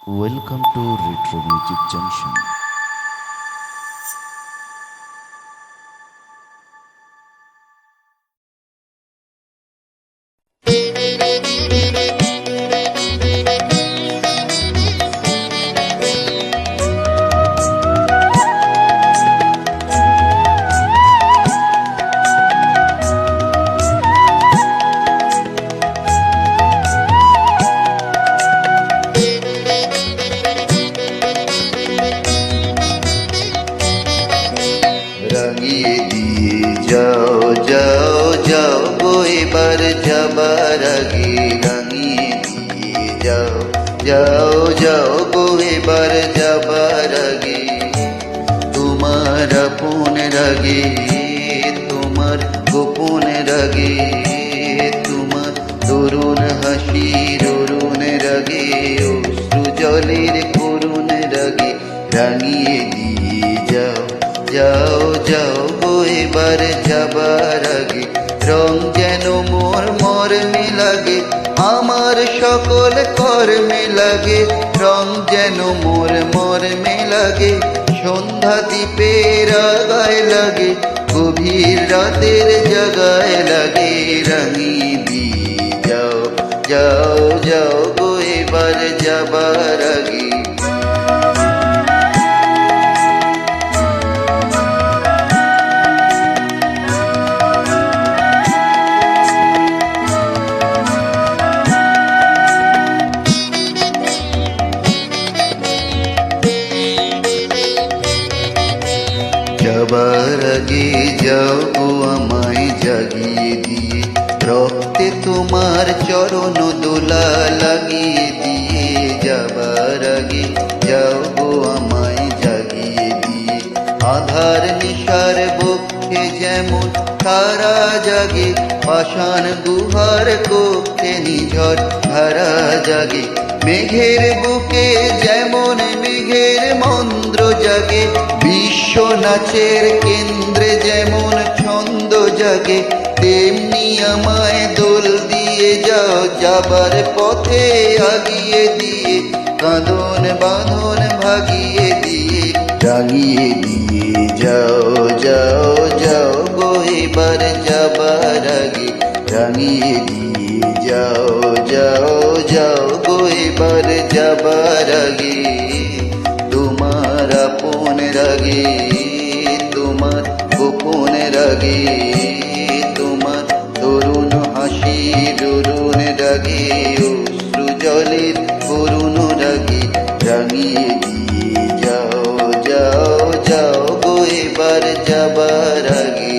Welcome to Retro Music Junction. রাঙিয়ে দিয়ে যাও যাও যাও গো এবার যাবার আগে রাঙিয়ে দিয়ে যাও যাও যাও গো এবার যাবার আগে তোমার আপন রাগে তোমার গোপন রাগে তোমার তরুণ হাসির অরুণ রাগে অশ্রু জলের করুণ রাগে রাঙিয়ে দিয়ে যাও যাও যাও গো এবার যাবার আগে রং যেন মোর মর্মে লাগে আমার সকল কর্মে লাগে রং যেন মোর মর্মে লাগে সন্ধ্যা দ্বীপের আগায় লাগে গভীর রাতের জাগায় লাগে রাঙিয়ে দিয়ে যাও যাও যাও গো এবার যাবার আগে যাবার আগে যাও গো আমায় জাগিয়ে দিয়ে রক্তে তোমার চরণ দোলা লাগিয়ে দিয়ে যাবার আগে যাও গো আমায় জাগিয়ে দিয়ে আধার নিশার বক্ষে যেমন তারা জাগে পাষাণ গুহার কক্ষে নিঝড় ধারা জাগে মেঘের বুকে যেমন মেঘের মন্দ্র জাগে বিশ্ব নাচের কেন্দ্রে যেমন ছন্দ জাগে তেমনি আমায় দোল দিয়ে যাও যাবার পথে আগিয়ে দিয়ে কাঁদন বাঁধন ভাগিয়ে দিয়ে রাঙিয়ে দিয়ে যাও যাও যাও গো এবার যাবার আগে রাঙিয়ে দিয়ে যাও যাও যাও গো এবার যাবার আগে তোমার আপন রাগে তোমার গোপন রাগে তোমার তরুণ হাসি তরুণ রাগে অশ্রু জলের করুণ রাগে রাঙিয়ে দিয়ে যাও যাও যাও গো এবার যাবার আগে